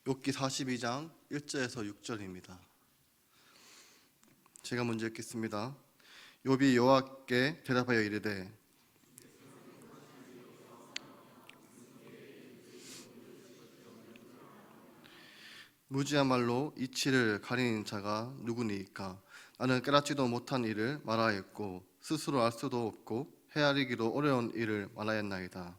욥기 42장 1절에서 6절입니다. 제가 먼저 읽겠습니다. 욥이 여호와께 대답하여 이르되 무지한 말로 이치를 가리는 자가 누구니이까? 나는 깨닫지도 못한 일을 말하였고 스스로 알 수도 없고 헤아리기도 어려운 일을 말하였나이다.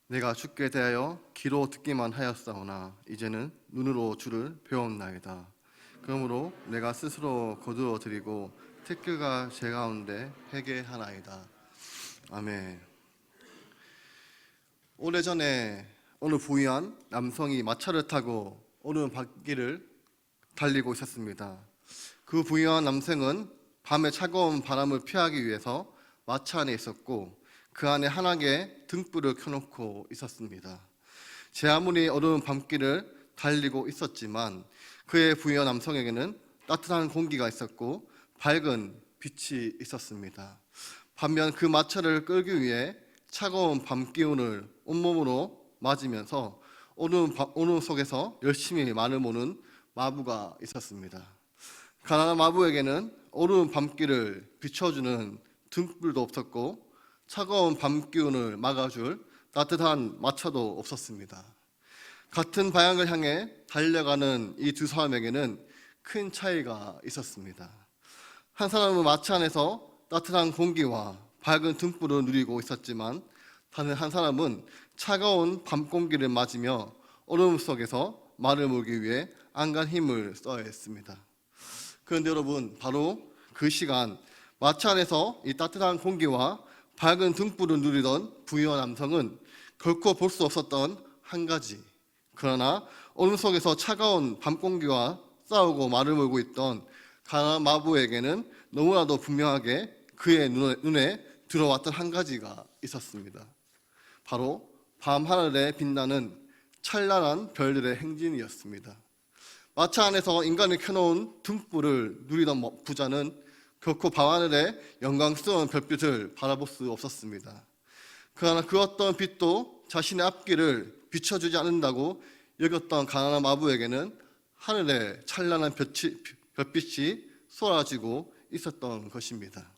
내가 주께 대하여 귀로 듣기만 하였사오나 이제는 눈으로 주를 배웠나이다. 그러므로 내가 스스로 거두어 드리고 태클과 제 가운데 회개하나이다. 아멘. 오래전에 어느 부유한 남성이 마차를 타고 어느 밤길을 달리고 있었습니다. 그 부유한 남성은 밤에 차가운 바람을 피하기 위해서 마차 안에 있었고 그 안에 환하게 등불을 켜놓고 있었습니다. 제 아무리 어두운 밤길을 달리고 있었지만 그의 부유한 남성에게는 따뜻한 공기가 있었고 밝은 빛이 있었습니다. 반면 그 마차를 끌기 위해 차가운 밤 기운을 온몸으로 맞으면서 어두운 속에서 열심히 말을 모는 마부가 있었습니다. 가난한 마부에게는 어두운 밤길을 비춰주는 등불도 없었고 차가운 밤 기운을 막아줄 따뜻한 마차도 없었습니다. 같은 방향을 향해 달려가는 이 두 사람에게는 큰 차이가 있었습니다. 한 사람은 마차 안에서 따뜻한 공기와 밝은 등불을 누리고 있었지만 다른 한 사람은 차가운 밤 공기를 맞으며 어둠 속에서 말을 몰기 위해 안간 힘을 써야 했습니다. 그런데 여러분, 바로 그 시간 마차 안에서 이 따뜻한 공기와 밝은 등불을 누리던 부유한 남성은 결코 볼 수 없었던 한 가지, 그러나 어둠 속에서 차가운 밤 공기와 싸우고 말을 몰고 있던 가난한 마부에게는 너무나도 분명하게 그의 눈에 들어왔던 한 가지가 있었습니다. 바로 밤하늘에 빛나는 찬란한 별들의 행진이었습니다. 마차 안에서 인간이 켜놓은 등불을 누리던 부자는 결코 밤하늘의 영광스러운 별빛을 바라볼 수 없었습니다. 그러나 그 어떤 빛도 자신의 앞길을 비춰주지 않는다고 여겼던 가난한 마부에게는 하늘에 찬란한 별빛이 쏟아지고 있었던 것입니다.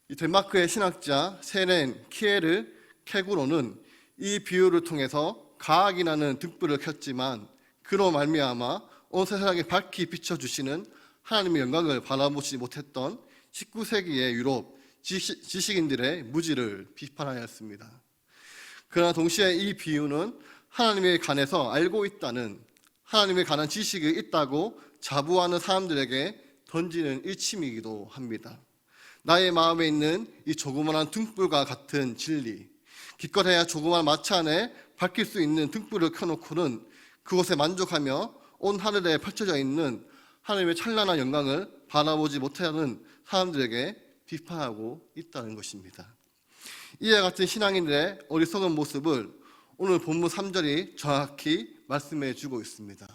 이 덴마크의 신학자 세렌 키에르 케구로는 이 비유를 통해서 가학이라는 등불을 켰지만 그로 말미암아 온 세상에 밝히 비춰주시는 하나님의 영광을 바라보지 못했던 19세기의 유럽 지식인들의 무지를 비판하였습니다. 그러나 동시에 이 비유는 하나님에 관해서 알고 있다는, 하나님에 관한 지식이 있다고 자부하는 사람들에게 던지는 일침이기도 합니다. 나의 마음에 있는 이 조그마한 등불과 같은 진리, 기껏해야 조그마한 마차 안에 밝힐 수 있는 등불을 켜놓고는 그곳에 만족하며 온 하늘에 펼쳐져 있는 하나님의 찬란한 영광을 바라보지 못하는 사람들에게 비판하고 있다는 것입니다. 이와 같은 신앙인들의 어리석은 모습을 오늘 본문 3절이 정확히 말씀해 주고 있습니다.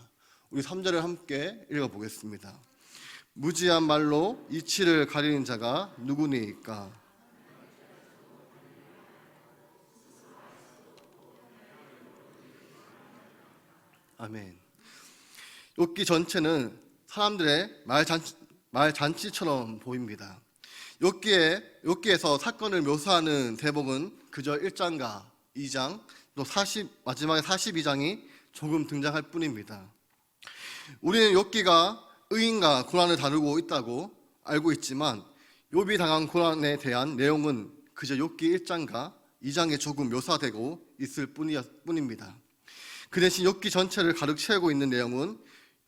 우리 3절을 함께 읽어보겠습니다. 무지한 말로 이치를 가리는 자가 누구니이까? 아멘. 욥기 전체는 사람들의 말잔치처럼 보입니다. 욥기에서 사건을 묘사하는 대목은 그저 1장과 2장, 또 마지막에 42장이 조금 등장할 뿐입니다. 우리는 욥기가 의인과 고난을 다루고 있다고 알고 있지만 욥이 당한 고난에 대한 내용은 그저 욥기 1장과 2장에 조금 묘사되고 있을 뿐입니다. 그 대신 욥기 전체를 가득 채우고 있는 내용은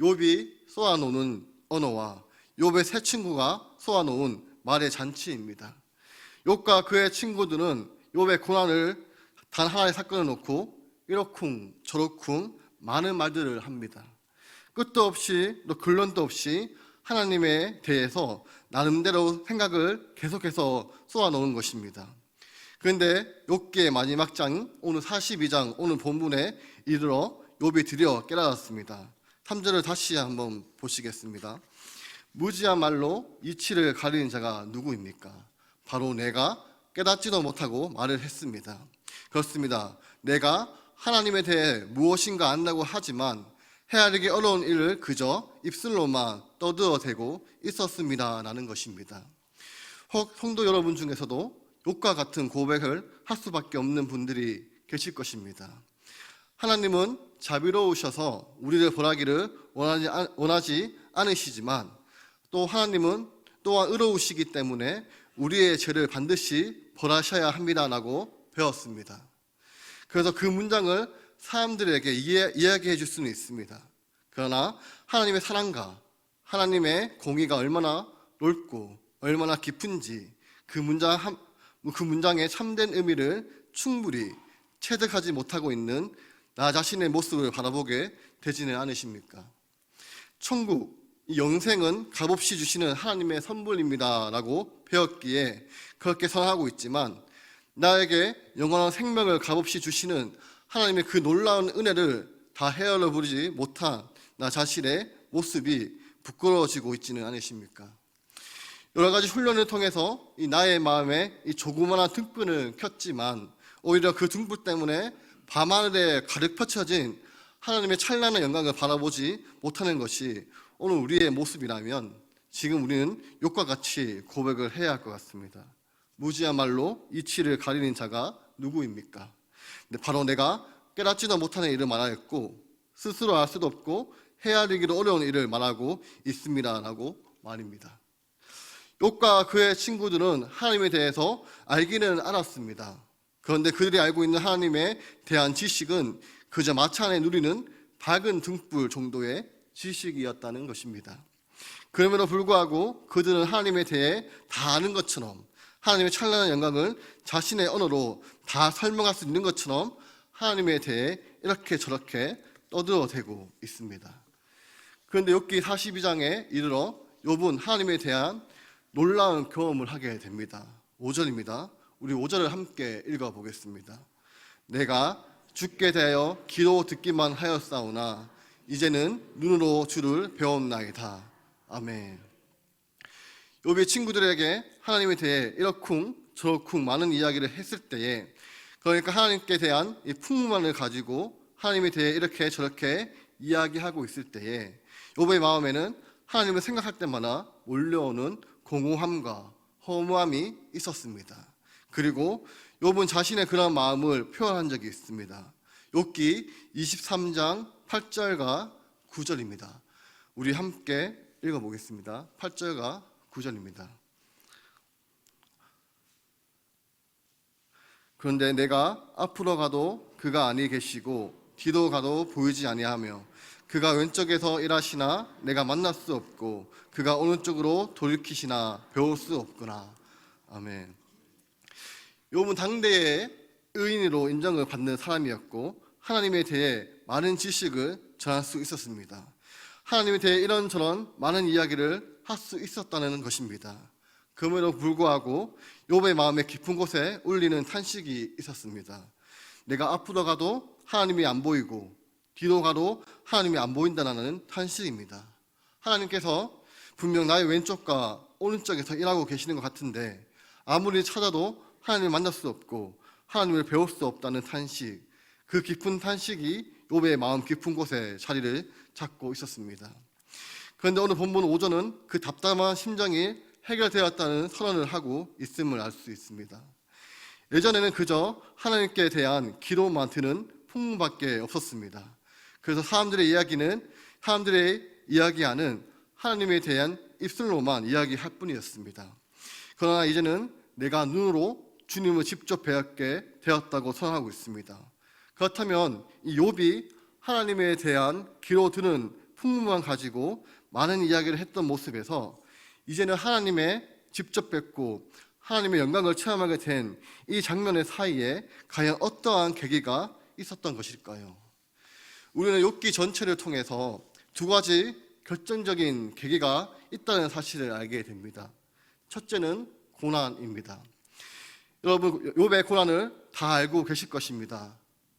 욥이 쏘아놓은 언어와 욥의 세 친구가 쏘아놓은 말의 잔치입니다. 욥과 그의 친구들은 욥의 고난을 단 하나의 사건을 놓고 이러쿵 저러쿵 많은 말들을 합니다. 끝도 없이 또 근론도 없이 하나님에 대해서 나름대로 생각을 계속해서 쏘아놓은 것입니다. 그런데 욥기의 마지막 장, 오늘 42장, 오늘 본문에 이르러 욥이 드디어 깨달았습니다. 3절을 다시 한번 보시겠습니다. 무지한 말로 이치를 가리는 자가 누구입니까? 바로 내가 깨닫지도 못하고 말을 했습니다. 그렇습니다. 내가 하나님에 대해 무엇인가 안다고 하지만 헤아리기 어려운 일을 그저 입술로만 떠들어대고 있었습니다 라는 것입니다. 혹 성도 여러분 중에서도 욕과 같은 고백을 할 수밖에 없는 분들이 계실 것입니다. 하나님은 자비로우셔서 우리를 벌하기를 원하지 않으시지만 또 하나님은 또한 의로우시기 때문에 우리의 죄를 반드시 벌하셔야 합니다라고 배웠습니다. 그래서 그 문장을 사람들에게 이야기해 줄 수는 있습니다. 그러나 하나님의 사랑과 하나님의 공의가 얼마나 넓고 얼마나 깊은지 그 문장의 참된 의미를 충분히 체득하지 못하고 있는 나 자신의 모습을 바라보게 되지는 않으십니까? 천국, 영생은 값없이 주시는 하나님의 선물입니다 라고 배웠기에 그렇게 선언하고 있지만 나에게 영원한 생명을 값없이 주시는 하나님의 그 놀라운 은혜를 다 헤아려 보지 못한 나 자신의 모습이 부끄러워지고 있지는 않으십니까? 여러 가지 훈련을 통해서 이 나의 마음에 이 조그마한 등불을 켰지만 오히려 그 등불 때문에 밤하늘에 가득 펼쳐진 하나님의 찬란한 영광을 바라보지 못하는 것이 오늘 우리의 모습이라면 지금 우리는 욕과 같이 고백을 해야 할 것 같습니다. 무지야말로 이치를 가리는 자가 누구입니까? 바로 내가 깨닫지도 못하는 일을 말하였고 스스로 알 수도 없고 헤아리기도 어려운 일을 말하고 있습니다 라고 말입니다. 욥과 그의 친구들은 하나님에 대해서 알기는 알았습니다. 그런데 그들이 알고 있는 하나님에 대한 지식은 그저 마차 안에 누리는 밝은 등불 정도의 지식이었다는 것입니다. 그럼에도 불구하고 그들은 하나님에 대해 다 아는 것처럼 하나님의 찬란한 영광을 자신의 언어로 다 설명할 수 있는 것처럼 하나님에 대해 이렇게 저렇게 떠들어대고 있습니다. 그런데 욥기 42장에 이르러 욥은 하나님에 대한 놀라운 경험을 하게 됩니다. 5절입니다. 우리 5절을 함께 읽어보겠습니다. 내가 주께 대하여 귀로 듣기만 하였사오나 이제는 눈으로 주를 배웠나이다. 아멘. 욥의 친구들에게 하나님에 대해 이러쿵 저러쿵 많은 이야기를 했을 때에 그러니까 하나님께 대한 이 풍만을 가지고 하나님에 대해 이렇게 저렇게 이야기하고 있을 때에 욥의 마음에는 하나님을 생각할 때마다 몰려오는 공허함과 허무함이 있었습니다. 그리고 욥은 자신의 그런 마음을 표현한 적이 있습니다. 욥기 23장 8절과 9절입니다. 우리 함께 읽어보겠습니다. 8절과 9절입니다. 그런데 내가 앞으로 가도 그가 아니 계시고 뒤로 가도 보이지 아니하며 그가 왼쪽에서 일하시나 내가 만날 수 없고 그가 오른쪽으로 돌이키시나 배울 수 없구나. 아멘. 욥은 당대의 의인으로 인정을 받는 사람이었고 하나님에 대해 많은 지식을 전할 수 있었습니다. 하나님에 대해 이런저런 많은 이야기를 할 수 있었다는 것입니다. 그럼에도 불구하고 욥의 마음의 깊은 곳에 울리는 탄식이 있었습니다. 내가 앞으로 가도 하나님이 안 보이고 뒤로 가도 하나님이 안 보인다는 탄식입니다. 하나님께서 분명 나의 왼쪽과 오른쪽에서 일하고 계시는 것 같은데 아무리 찾아도 하나님을 만날 수 없고 하나님을 배울 수 없다는 탄식, 그 깊은 탄식이 욥의 마음 깊은 곳에 자리를 잡고 있었습니다. 그런데 오늘 본문 5절은 그 답답한 심정이 해결되었다는 선언을 하고 있음을 알 수 있습니다. 예전에는 그저 하나님께 대한 기도만 드는 풍문밖에 없었습니다. 그래서 사람들의 이야기하는 하나님에 대한 입술로만 이야기할 뿐이었습니다. 그러나 이제는 내가 눈으로 주님을 직접 배웠게 되었다고 선언하고 있습니다. 그렇다면 이 욥이 하나님에 대한 귀로 듣는 풍문만 가지고 많은 이야기를 했던 모습에서 이제는 하나님의 직접 뵙고 하나님의 영광을 체험하게 된 이 장면의 사이에 과연 어떠한 계기가 있었던 것일까요? 우리는 욥기 전체를 통해서 두 가지 결정적인 계기가 있다는 사실을 알게 됩니다. 첫째는 고난입니다. 여러분, 욥의 고난을 다 알고 계실 것입니다.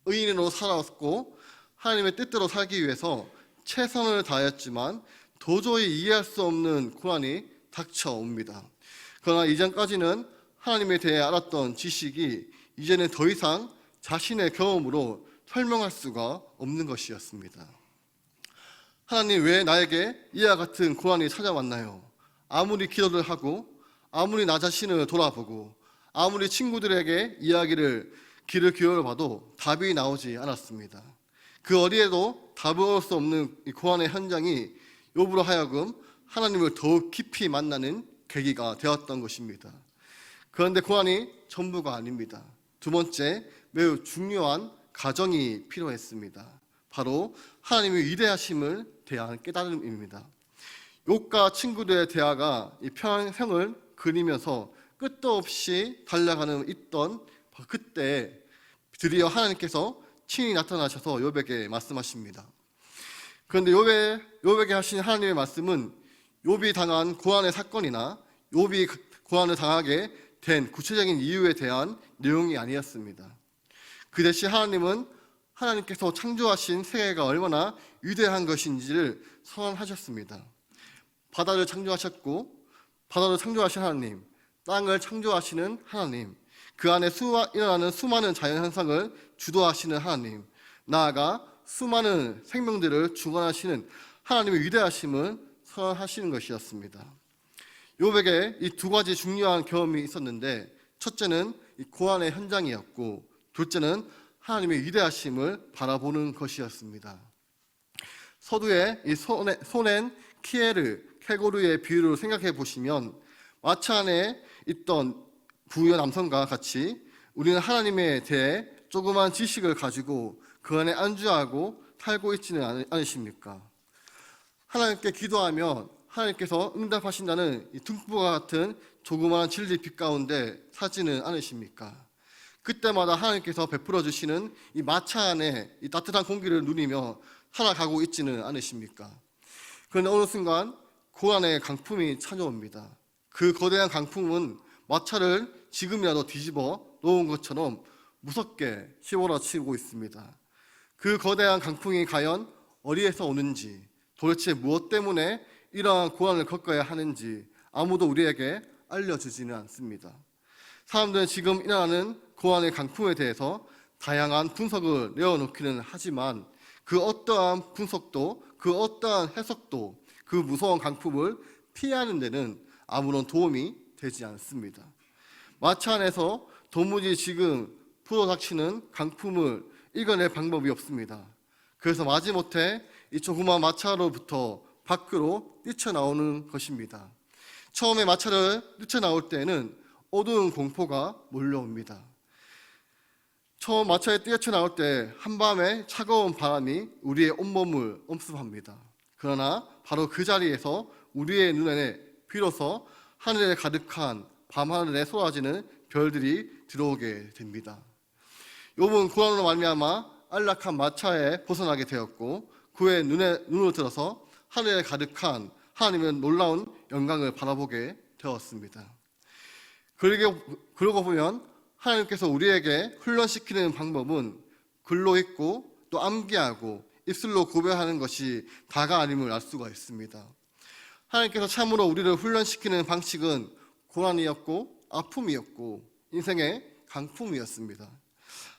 의인으로 살아왔고 하나님의 뜻대로 살기 위해서 최선을 다했지만 도저히 이해할 수 없는 고난이 닥쳐옵니다. 그러나 이전까지는 하나님에 대해 알았던 지식이 이제는 더 이상 자신의 경험으로 설명할 수가 없는 것이었습니다. 하나님, 왜 나에게 이와 같은 고난이 찾아왔나요? 아무리 기도를 하고 아무리 나 자신을 돌아보고 아무리 친구들에게 길을 기울여봐도 답이 나오지 않았습니다. 그 어디에도 답을 얻을 수 없는 이 고난의 현장이 욥으로 하여금 하나님을 더욱 깊이 만나는 계기가 되었던 것입니다. 그런데 고난이 전부가 아닙니다. 두 번째, 매우 중요한 가정이 필요했습니다. 바로 하나님의 위대하심을 대한 깨달음입니다. 욥과 친구들의 대화가 이 평생을 그리면서 끝도 없이 달려가는 있던 그때 드디어 하나님께서 친히 나타나셔서 욥에게 말씀하십니다. 그런데 욥에게 하신 하나님의 말씀은 욥이 당한 고난의 사건이나 욥이 고난을 당하게 된 구체적인 이유에 대한 내용이 아니었습니다. 그 대신 하나님께서 창조하신 세계가 얼마나 위대한 것인지를 선언하셨습니다. 바다를 창조하셨고 바다를 창조하신 하나님, 땅을 창조하시는 하나님, 그 안에 일어나는 수많은 자연현상을 주도하시는 하나님, 나아가 수많은 생명들을 주관하시는 하나님의 위대하심을 선언하시는 것이었습니다. 욥에게 이 두 가지 중요한 경험이 있었는데, 첫째는 이 고난의 현장이었고, 둘째는 하나님의 위대하심을 바라보는 것이었습니다. 서두에 이 소넨 케고르의 비유를 생각해 보시면 마차 안에 있던 부유 남성과 같이 우리는 하나님에 대해 조그만 지식을 가지고 그 안에 안주하고 살고 있지는 않으십니까? 하나님께 기도하면 하나님께서 응답하신다는 이 등불과 같은 조그마한 진리 빛 가운데 사지는 않으십니까? 그때마다 하나님께서 베풀어 주시는 이 마차 안에 이 따뜻한 공기를 누리며 살아가고 있지는 않으십니까? 그런데 어느 순간 고난의 강풍이 찾아옵니다. 그 거대한 강풍은 마차를 지금이라도 뒤집어 놓은 것처럼 무섭게 휘몰아치고 있습니다. 그 거대한 강풍이 과연 어디에서 오는지, 도대체 무엇 때문에 이러한 고난을 겪어야 하는지 아무도 우리에게 알려주지는 않습니다. 사람들은 지금 일어나는 고난의 강풍에 대해서 다양한 분석을 내어놓기는 하지만 그 어떠한 분석도, 그 어떠한 해석도 그 무서운 강풍을 피하는 데는 아무런 도움이 되지 않습니다. 마차 안에서 도무지 지금 불어닥치는 강풍을 이겨낼 방법이 없습니다. 그래서 마지못해 이 조그마한 마차로부터 밖으로 뛰쳐나오는 것입니다. 처음에 마차를 뛰쳐나올 때는 어두운 공포가 몰려옵니다. 처음 마차에 뛰쳐나올 때 한밤에 차가운 바람이 우리의 온몸을 엄습합니다. 그러나 바로 그 자리에서 우리의 눈에 비로소 하늘에 가득한 밤하늘에 쏟아지는 별들이 들어오게 됩니다. 욥은 고난으로 말미암아 안락한 마차에 벗어나게 되었고 그의 눈을 들어서 하늘에 가득한 하나님의 놀라운 영광을 바라보게 되었습니다. 그러고 보면 하나님께서 우리에게 훈련시키는 방법은 글로 읽고 또 암기하고 입술로 고백하는 것이 다가 아님을 알 수가 있습니다. 하나님께서 참으로 우리를 훈련시키는 방식은 고난이었고 아픔이었고 인생의 강풍이었습니다.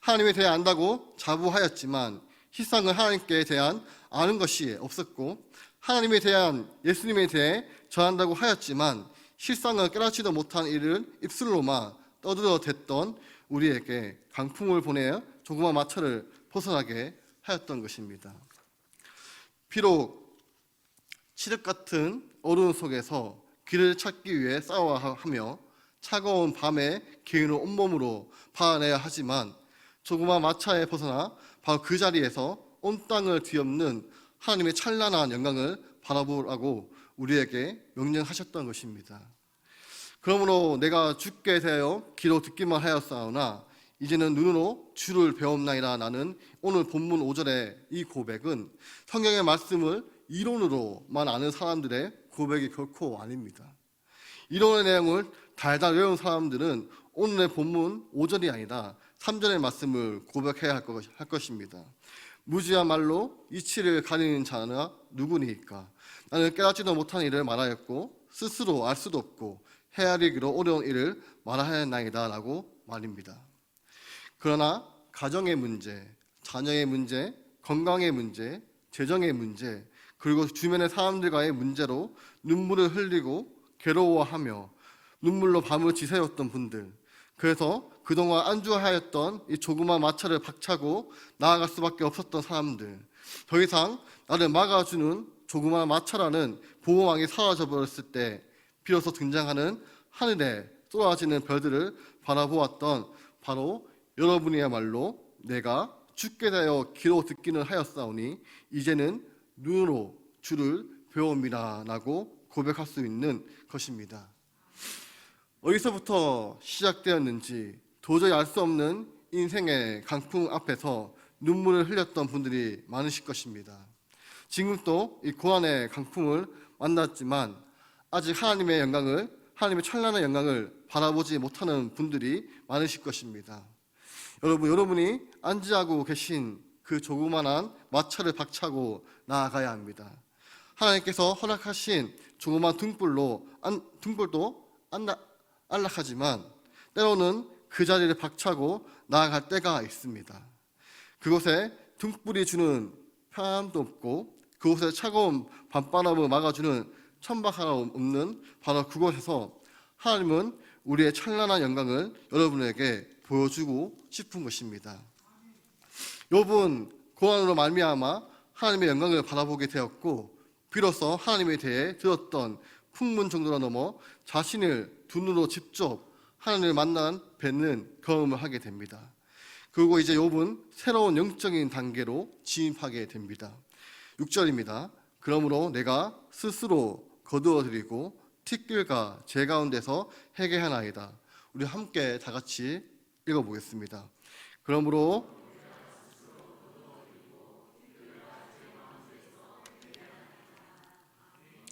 하나님에 대해 안다고 자부하였지만 실상은 하나님께 대한 아는 것이 없었고 하나님에 대한 예수님에 대해 전한다고 하였지만 실상은 깨닫지도 못한 일을 입술로만 떠들어댔던 우리에게 강풍을 보내어 조그만 마차를 벗어나게 하였던 것입니다. 비록 칠흑 같은 어두운 속에서 길을 찾기 위해 싸워하며 차가운 밤에 기운을 온몸으로 파내야 하지만 조그만 마차에 벗어나 바로 그 자리에서 온 땅을 뒤엎는 하나님의 찬란한 영광을 바라보라고 우리에게 명령하셨던 것입니다. 그러므로 내가 죽게 되어 귀로 듣기만 하였사오나 이제는 눈으로 주를 배웠나이다. 나는 오늘 본문 5절의 이 고백은 성경의 말씀을 이론으로만 아는 사람들의 고백이 결코 아닙니다. 이론의 내용을 달달 외운 사람들은 오늘의 본문 5절이 아니라 3절의 말씀을 고백해야 할 것입니다. 무지한 말로 이치를 가리는 자나 누구니까? 나는 깨닫지도 못한 일을 말하였고 스스로 알 수도 없고 헤아리기로 어려운 일을 말하였나이다 라고 말입니다. 그러나 가정의 문제, 자녀의 문제, 건강의 문제, 재정의 문제, 그리고 주변의 사람들과의 문제로 눈물을 흘리고 괴로워하며 눈물로 밤을 지새웠던 분들, 그래서 그동안 안주하였던 이 조그만 마차를 박차고 나아갈 수밖에 없었던 사람들, 더 이상 나를 막아주는 조그만 마차라는 보호망이 사라져버렸을 때 비로소 등장하는 하늘에 쏟아지는 별들을 바라보았던 바로 여러분이야말로 내가 죽게 되어 귀로 듣기는 하였사오니 이제는 눈으로 주를 배웁니다 라고 고백할 수 있는 것입니다. 어디서부터 시작되었는지 도저히 알 수 없는 인생의 강풍 앞에서 눈물을 흘렸던 분들이 많으실 것입니다. 지금도 이 고난의 강풍을 만났지만 아직 하나님의 영광을, 하나님의 찬란한 영광을 바라보지 못하는 분들이 많으실 것입니다. 여러분이 안지하고 계신 그 조그만한 마차를 박차고 나아가야 합니다. 하나님께서 허락하신 조그만 등불도 안락하지만 때로는 그 자리를 박차고 나아갈 때가 있습니다. 그곳에 등불이 주는 편함도 없고 그곳에 차가운 밤바람을 막아주는 천막 하나 없는 바로 그곳에서 하나님은 우리의 찬란한 영광을 여러분에게 보여주고 싶은 것입니다. 욥은 고난으로 말미암아 하나님의 영광을 바라보게 되었고 비로소 하나님에 대해 들었던 풍문 정도가 넘어 자신을 두 눈으로 직접 하나님을 뵙는 경험을 하게 됩니다. 그리고 이제 욥은 새로운 영적인 단계로 진입하게 됩니다. 6절입니다. 그러므로 내가 스스로 거두어드리고 티끌과 제 가운데서 회개하나이다. 우리 함께 다 같이 읽어보겠습니다. 그러므로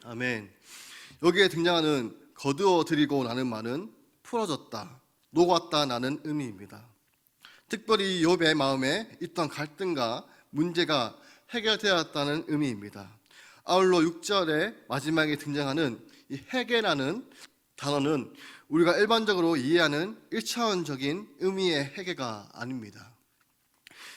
아멘. 여기에 등장하는 거두어드리고라는 말은 풀어졌다, 녹았다라는 의미입니다. 특별히 욥의 마음에 있던 갈등과 문제가 해결되었다는 의미입니다. 아울러 6절의 마지막에 등장하는 이 회개라는 단어는 우리가 일반적으로 이해하는 1차원적인 의미의 회개가 아닙니다.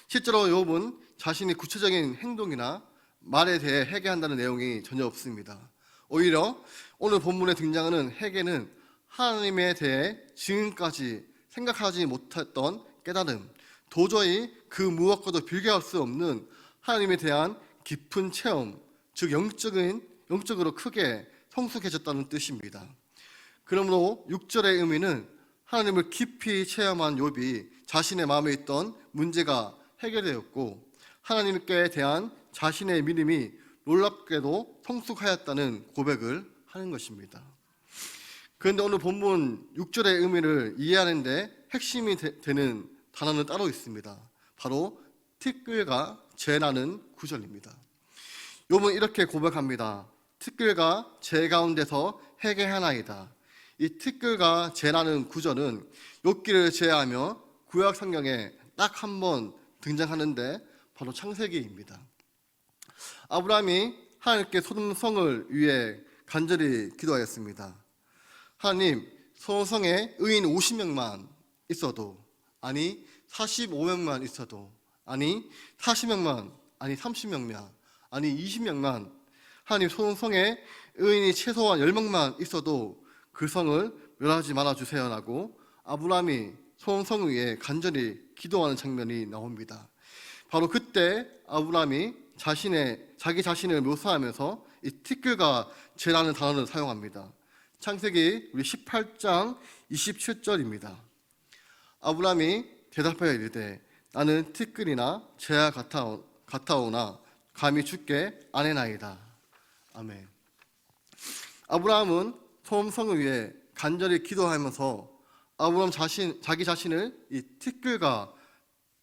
실제로 욥은 자신의 구체적인 행동이나 말에 대해 회개한다는 내용이 전혀 없습니다. 오히려 오늘 본문에 등장하는 회개는 하나님에 대해 지금까지 생각하지 못했던 깨달음, 도저히 그 무엇과도 비교할 수 없는 하나님에 대한 깊은 체험, 즉 영적으로 크게 성숙해졌다는 뜻입니다. 그러므로 6절의 의미는 하나님을 깊이 체험한 욥이 자신의 마음에 있던 문제가 해결되었고 하나님께 대한 자신의 믿음이 놀랍게도 성숙하였다는 고백을 하는 것입니다. 그런데 오늘 본문 6절의 의미를 이해하는 데 핵심이 되는 단어는 따로 있습니다. 바로 티끌과 재라는 구절입니다. 욥은 이렇게 고백합니다. 티끌과 재 가운데서 회개하나이다. 이 티끌과 재라는 구절은 욥기를 제외하며 구약 성경에 딱 한 번 등장하는데 바로 창세기입니다. 아브라함이 하나님께 소돔성을 위해 간절히 기도하였습니다. 하나님, 소돔성에 의인 50명만 있어도, 아니 45명만 있어도, 아니 40명만, 아니 30명만, 아니 20명만, 하나님 소돔성에 의인이 최소한 10명만 있어도 그 성을 멸하지 말아주세요라고 아브라함이 소돔성 위에 간절히 기도하는 장면이 나옵니다. 바로 그때 아브라함이 자기 자신을 묘사하면서 이 티끌과 재라는 단어를 사용합니다. 창세기 우리 18장 27절입니다. 아브라함이 대답하여 이르되 나는 티끌이나 재와 같아오나 감히 주께 아뢰나이다. 아멘. 아브라함은 소돔성을 위해 간절히 기도하면서 아브라함 자기 자신을 이 티끌과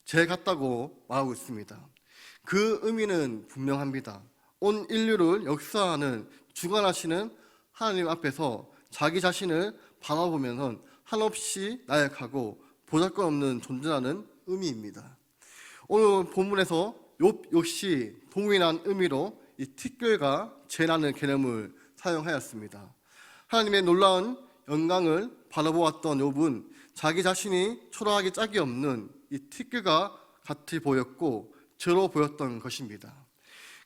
재 같다고 말하고 있습니다. 그 의미는 분명합니다. 온 인류를 역사하는 주관하시는 하나님 앞에서 자기 자신을 바라보면서 한없이 나약하고 보잘것없는 존재라는 의미입니다. 오늘 본문에서 욥 역시 동일한 의미로 이 티끌과 재라는 개념을 사용하였습니다. 하나님의 놀라운 영광을 바라보았던 욥은 자기 자신이 초라하기 짝이 없는 이 티끌과 같이 보였고 죄로 보였던 것입니다.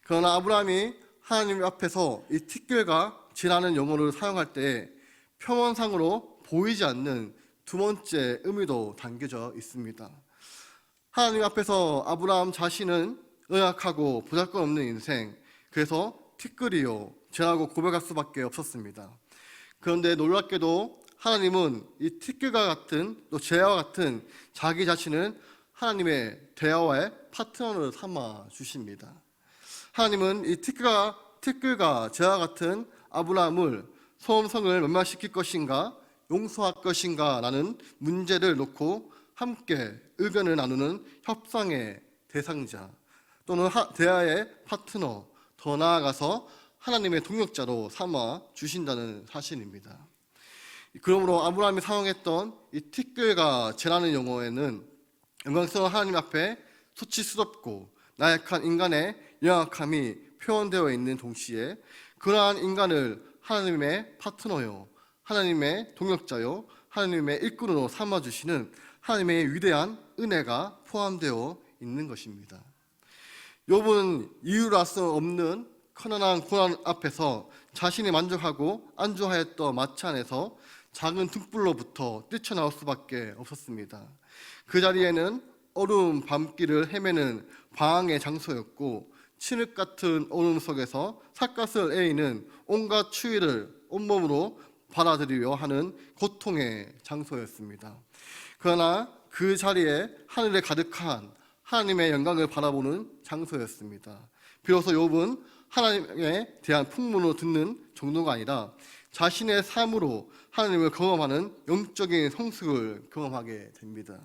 그러나 아브라함이 하나님 앞에서 이 티끌과 죄라는 용어를 사용할 때 표면상으로 보이지 않는 두 번째 의미도 담겨져 있습니다. 하나님 앞에서 아브라함 자신은 연약하고 보잘것없는 인생, 그래서 티끌이요 죄라고 고백할 수밖에 없었습니다. 그런데 놀랍게도 하나님은 이 티끌과 같은 또 죄와 같은 자기 자신을 하나님의 대화의 파트너를 삼아 주십니다. 하나님은 이 티끌과 죄와 같은 아브라함을 소음성을 멸망시킬 것인가 용서할 것인가 라는 문제를 놓고 함께 의견을 나누는 협상의 대상자 또는 대화의 파트너, 더 나아가서 하나님의 동역자로 삼아 주신다는 사실입니다. 그러므로 아브라함이 사용했던 이 티끌과 죄라는 용어에는 영광스러운 하나님 앞에 수치스럽고 나약한 인간의 연약함이 표현되어 있는 동시에 그러한 인간을 하나님의 파트너요, 하나님의 동역자요, 하나님의 일꾼으로 삼아주시는 하나님의 위대한 은혜가 포함되어 있는 것입니다. 욥은 이유를 알 수 없는 커다란 고난 앞에서 자신이 만족하고 안주하였던 마차 안에서 작은 등불로부터 뛰쳐나올 수밖에 없었습니다. 그 자리에는 어두운 밤길을 헤매는 방황의 장소였고 칠흑 같은 어둠 속에서 삿갓을 에이는 온갖 추위를 온몸으로 받아들이려 하는 고통의 장소였습니다. 그러나 그 자리에 하늘에 가득한 하나님의 영광을 바라보는 장소였습니다. 비로소 욥은 하나님에 대한 풍문을 듣는 정도가 아니라 자신의 삶으로 하나님을 경험하는 영적인 성숙을 경험하게 됩니다.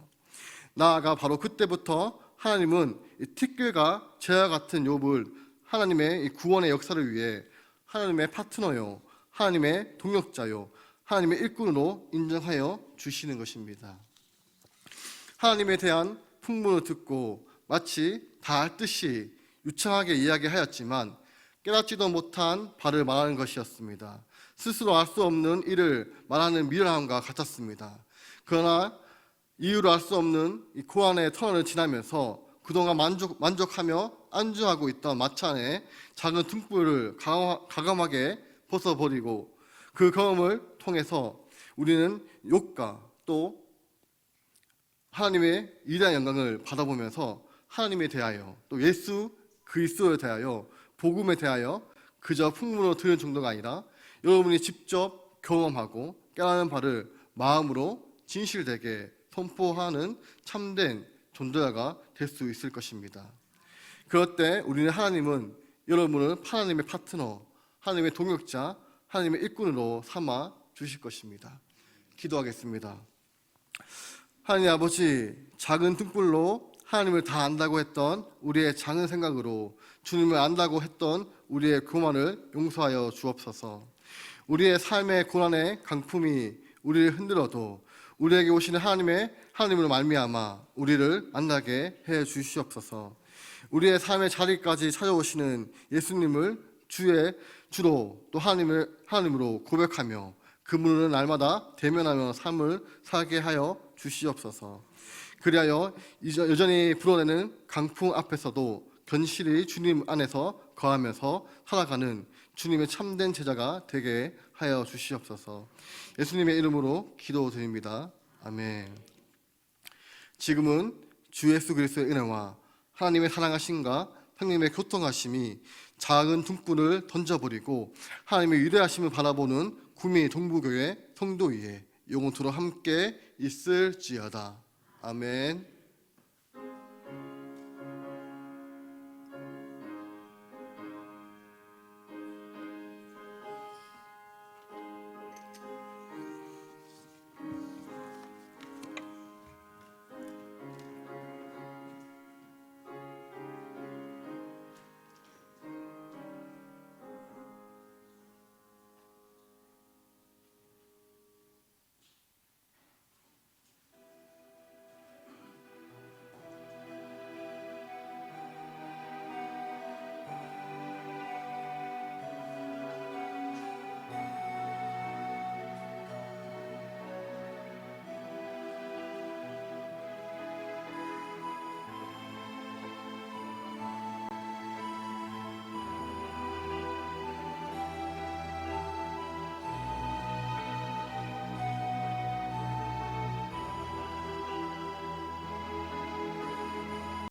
나아가 바로 그때부터 하나님은 이 티끌과 죄와 같은 욥을 하나님의 이 구원의 역사를 위해 하나님의 파트너요, 하나님의 동역자요, 하나님의 일꾼으로 인정하여 주시는 것입니다. 하나님에 대한 풍문을 듣고 마치 다 알듯이 유창하게 이야기하였지만 깨닫지도 못한 바를 말하는 것이었습니다. 스스로 알 수 없는 일을 말하는 미련함과 같았습니다. 그러나 이유를 알 수 없는 이 고난의 터널을 지나면서 그동안 만족하며 안주하고 있던 마차 안에 작은 등불을 가감하게 벗어버리고 그 경험을 통해서 우리는 욥과 또 하나님의 위대한 영광을 받아보면서 하나님에 대하여 또 예수 그리스도에 대하여 복음에 대하여 그저 풍문으로 들은 정도가 아니라 여러분이 직접 경험하고 깨닫는 바를 마음으로 진실되게 선포하는 참된 전도자가 될 수 있을 것입니다. 그럴 때 우리는 하나님은 여러분을 하나님의 파트너, 하나님의 동역자, 하나님의 일꾼으로 삼아 주실 것입니다. 기도하겠습니다. 하나님 아버지, 작은 등불로 하나님을 다 안다고 했던 우리의 작은 생각으로 주님을 안다고 했던 우리의 교만을 용서하여 주옵소서. 우리의 삶의 고난의 강품이 우리를 흔들어도 우리에게 오시는 하나님을 말미암아 우리를 만나게 해 주시옵소서. 우리의 삶의 자리까지 찾아오시는 예수님을 주로 또 하나님으로 고백하며 그 문을 날마다 대면하며 삶을 살게 하여 주시옵소서. 그리하여 여전히 불어내는 강풍 앞에서도 견실히 주님 안에서 거하면서 살아가는 주님의 참된 제자가 되게 하여 주시옵소서. 예수님의 이름으로 기도드립니다. 아멘. 지금은 주 예수 그리스도의 은혜와 하나님의 사랑하심과 성령님의 교통하심이 작은 등불을 던져버리고 하나님의 위대하심을 바라보는 구미 동부교회 성도 위에 영원토록 함께 있을지어다. 아멘.